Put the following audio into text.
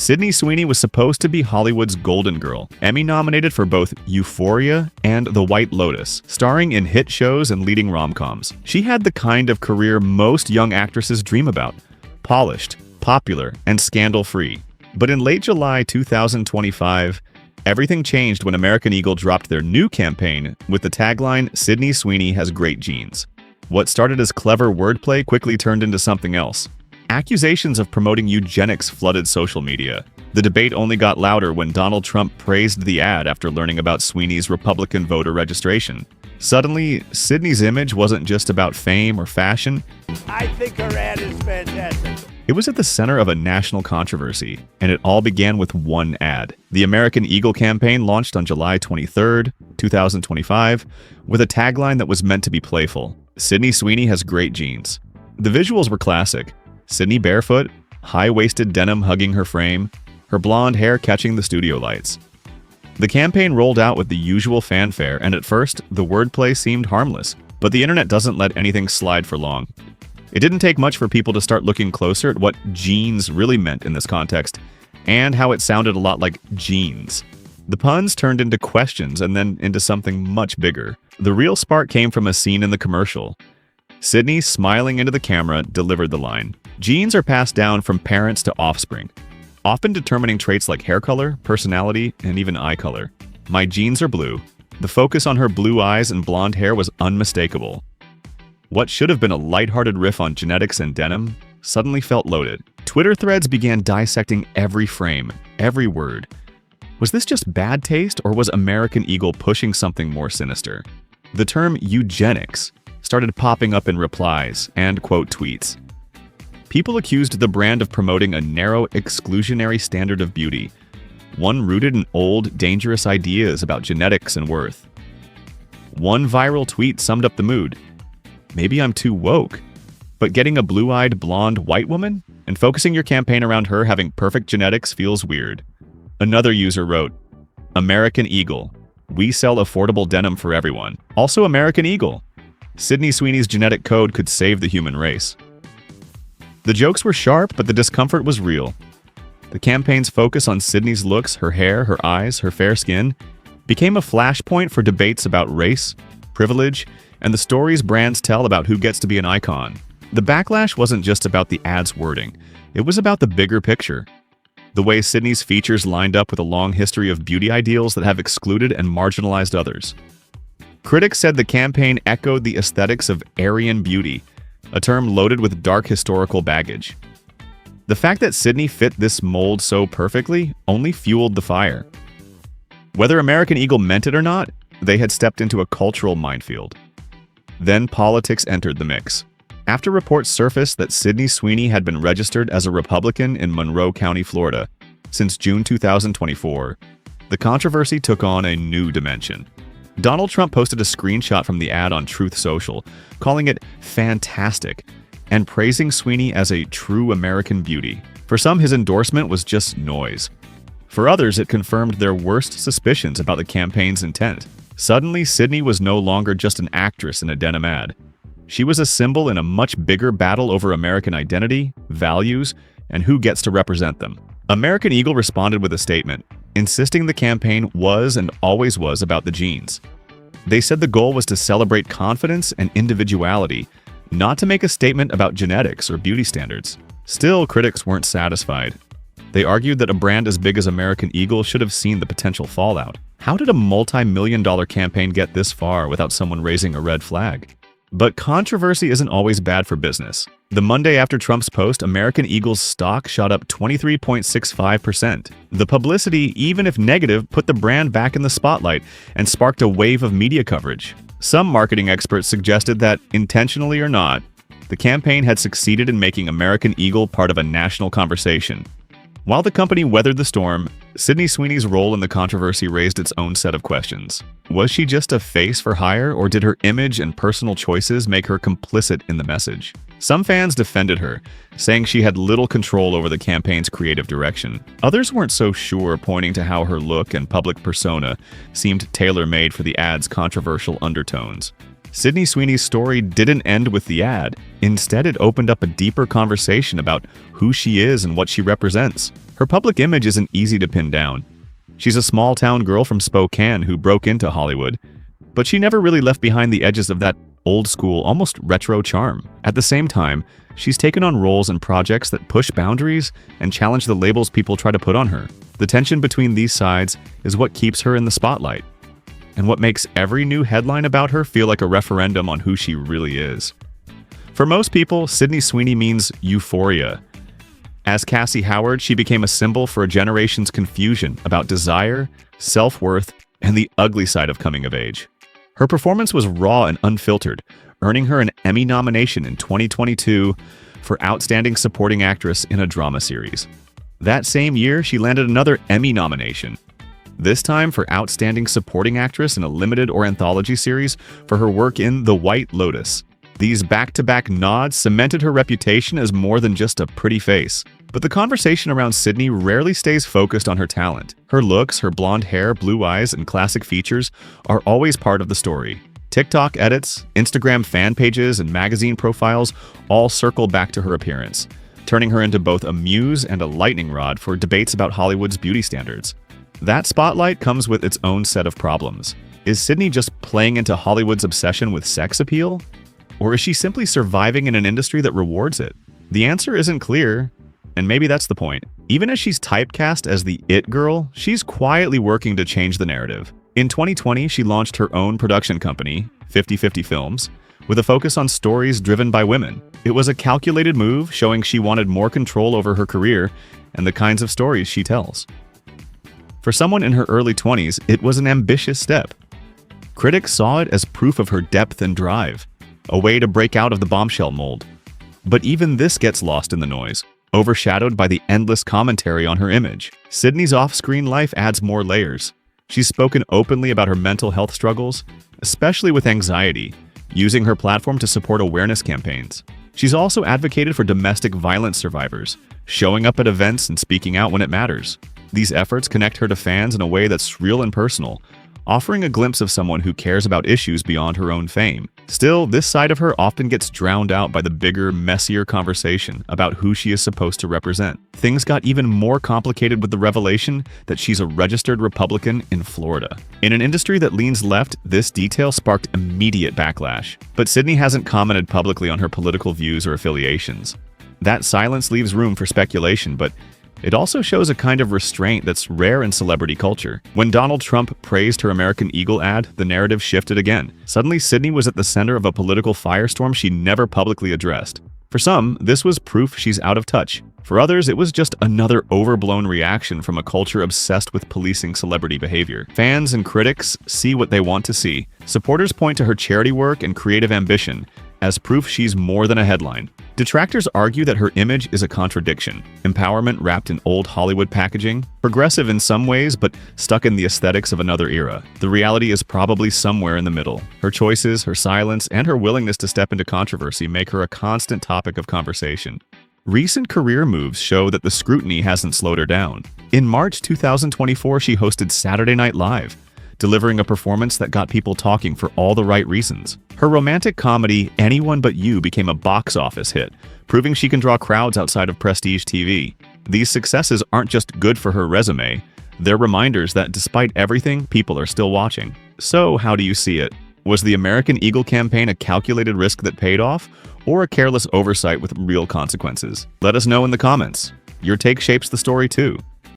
Sydney Sweeney was supposed to be Hollywood's golden girl, Emmy-nominated for both Euphoria and The White Lotus, starring in hit shows and leading rom-coms. She had the kind of career most young actresses dream about: polished, popular, and scandal-free. But in late July 2025, everything changed when American Eagle dropped their new campaign with the tagline, "Sydney Sweeney has great genes." What started as clever wordplay quickly turned into something else. Accusations of promoting eugenics flooded social media. The debate only got louder when Donald Trump praised the ad after learning about Sweeney's Republican voter registration. Suddenly, Sydney's image wasn't just about fame or fashion. I think her ad is fantastic. It was at the center of a national controversy, and it all began with one ad. The American Eagle campaign launched on July 23, 2025, with a tagline that was meant to be playful: "Sydney Sweeney has great genes." The visuals were classic: Sydney barefoot, high-waisted denim hugging her frame, her blonde hair catching the studio lights. The campaign rolled out with the usual fanfare, and at first, the wordplay seemed harmless, but the internet doesn't let anything slide for long. It didn't take much for people to start looking closer at what genes really meant in this context, and how it sounded a lot like jeans. The puns turned into questions and then into something much bigger. The real spark came from a scene in the commercial. Sydney, smiling into the camera, delivered the line. Genes are passed down from parents to offspring, often determining traits like hair color, personality, and even eye color. "My genes are blue." The focus on her blue eyes and blonde hair was unmistakable. What should have been a lighthearted riff on genetics and denim suddenly felt loaded. Twitter threads began dissecting every frame, every word. Was this just bad taste, or was American Eagle pushing something more sinister? The term eugenics started popping up in replies and quote tweets. People accused the brand of promoting a narrow, exclusionary standard of beauty, one rooted in old, dangerous ideas about genetics and worth. One viral tweet summed up the mood: "Maybe I'm too woke, but getting a blue-eyed, blonde, white woman and focusing your campaign around her having perfect genetics feels weird." Another user wrote, "American Eagle. We sell affordable denim for everyone. Also American Eagle. Sydney Sweeney's genetic code could save the human race." The jokes were sharp, but the discomfort was real. The campaign's focus on Sydney's looks, her hair, her eyes, her fair skin, became a flashpoint for debates about race, privilege, and the stories brands tell about who gets to be an icon. The backlash wasn't just about the ad's wording. It was about the bigger picture. The way Sydney's features lined up with a long history of beauty ideals that have excluded and marginalized others. Critics said the campaign echoed the aesthetics of Aryan beauty, a term loaded with dark historical baggage. The fact that Sydney fit this mold so perfectly only fueled the fire. Whether American Eagle meant it or not, they had stepped into a cultural minefield. Then politics entered the mix. After reports surfaced that Sydney Sweeney had been registered as a Republican in Monroe County, Florida, since June 2024, the controversy took on a new dimension. Donald Trump posted a screenshot from the ad on Truth Social, calling it fantastic, and praising Sweeney as a true American beauty. For some, his endorsement was just noise. For others, it confirmed their worst suspicions about the campaign's intent. Suddenly, Sydney was no longer just an actress in a denim ad. She was a symbol in a much bigger battle over American identity, values, and who gets to represent them. American Eagle responded with a statement, insisting the campaign was and always was about the genes. They said the goal was to celebrate confidence and individuality, not to make a statement about genetics or beauty standards. Still, critics weren't satisfied. They argued that a brand as big as American Eagle should have seen the potential fallout. How did a multi-million-dollar campaign get this far without someone raising a red flag? But controversy isn't always bad for business. The Monday after Trump's post, American Eagle's stock shot up 23.65%. The publicity, even if negative, put the brand back in the spotlight and sparked a wave of media coverage. Some marketing experts suggested that, intentionally or not, the campaign had succeeded in making American Eagle part of a national conversation. While the company weathered the storm, Sydney Sweeney's role in the controversy raised its own set of questions. Was she just a face for hire, or did her image and personal choices make her complicit in the message? Some fans defended her, saying she had little control over the campaign's creative direction. Others weren't so sure, pointing to how her look and public persona seemed tailor-made for the ad's controversial undertones. Sydney Sweeney's story didn't end with the ad. Instead, it opened up a deeper conversation about who she is and what she represents. Her public image isn't easy to pin down. She's a small-town girl from Spokane who broke into Hollywood, but she never really left behind the edges of that old-school, almost retro charm. At the same time, she's taken on roles in projects that push boundaries and challenge the labels people try to put on her. The tension between these sides is what keeps her in the spotlight, and what makes every new headline about her feel like a referendum on who she really is. For most people, Sydney Sweeney means euphoria. As Cassie Howard, she became a symbol for a generation's confusion about desire, self-worth, and the ugly side of coming of age. Her performance was raw and unfiltered, earning her an Emmy nomination in 2022 for Outstanding Supporting Actress in a Drama Series. That same year, she landed another Emmy nomination, this time for Outstanding Supporting Actress in a limited or anthology series for her work in The White Lotus. These back-to-back nods cemented her reputation as more than just a pretty face. But the conversation around Sydney rarely stays focused on her talent. Her looks, her blonde hair, blue eyes, and classic features are always part of the story. TikTok edits, Instagram fan pages, and magazine profiles all circle back to her appearance, turning her into both a muse and a lightning rod for debates about Hollywood's beauty standards. That spotlight comes with its own set of problems. Is Sydney just playing into Hollywood's obsession with sex appeal? Or is she simply surviving in an industry that rewards it? The answer isn't clear, and maybe that's the point. Even as she's typecast as the it girl, she's quietly working to change the narrative. In 2020, she launched her own production company, 50/50 Films, with a focus on stories driven by women. It was a calculated move, showing she wanted more control over her career and the kinds of stories she tells. For someone in her early 20s, it was an ambitious step. Critics saw it as proof of her depth and drive, a way to break out of the bombshell mold. But even this gets lost in the noise, overshadowed by the endless commentary on her image. Sydney's off-screen life adds more layers. She's spoken openly about her mental health struggles, especially with anxiety, using her platform to support awareness campaigns. She's also advocated for domestic violence survivors, showing up at events and speaking out when it matters. These efforts connect her to fans in a way that's real and personal, offering a glimpse of someone who cares about issues beyond her own fame. Still, this side of her often gets drowned out by the bigger, messier conversation about who she is supposed to represent. Things got even more complicated with the revelation that she's a registered Republican in Florida. In an industry that leans left, this detail sparked immediate backlash. But Sydney hasn't commented publicly on her political views or affiliations. That silence leaves room for speculation, but it also shows a kind of restraint that's rare in celebrity culture. When Donald Trump praised her American Eagle ad, the narrative shifted again. Suddenly, Sydney was at the center of a political firestorm she never publicly addressed. For some, this was proof she's out of touch. For others, it was just another overblown reaction from a culture obsessed with policing celebrity behavior. Fans and critics see what they want to see. Supporters point to her charity work and creative ambition as proof she's more than a headline. Detractors argue that her image is a contradiction. Empowerment wrapped in old Hollywood packaging, progressive in some ways but stuck in the aesthetics of another era. The reality is probably somewhere in the middle. Her choices, her silence, and her willingness to step into controversy make her a constant topic of conversation. Recent career moves show that the scrutiny hasn't slowed her down. In March 2024, she hosted Saturday Night Live, delivering a performance that got people talking for all the right reasons. Her romantic comedy, Anyone But You, became a box office hit, proving she can draw crowds outside of prestige TV. These successes aren't just good for her resume, they're reminders that despite everything, people are still watching. So, how do you see it? Was the American Eagle campaign a calculated risk that paid off, or a careless oversight with real consequences? Let us know in the comments. Your take shapes the story too.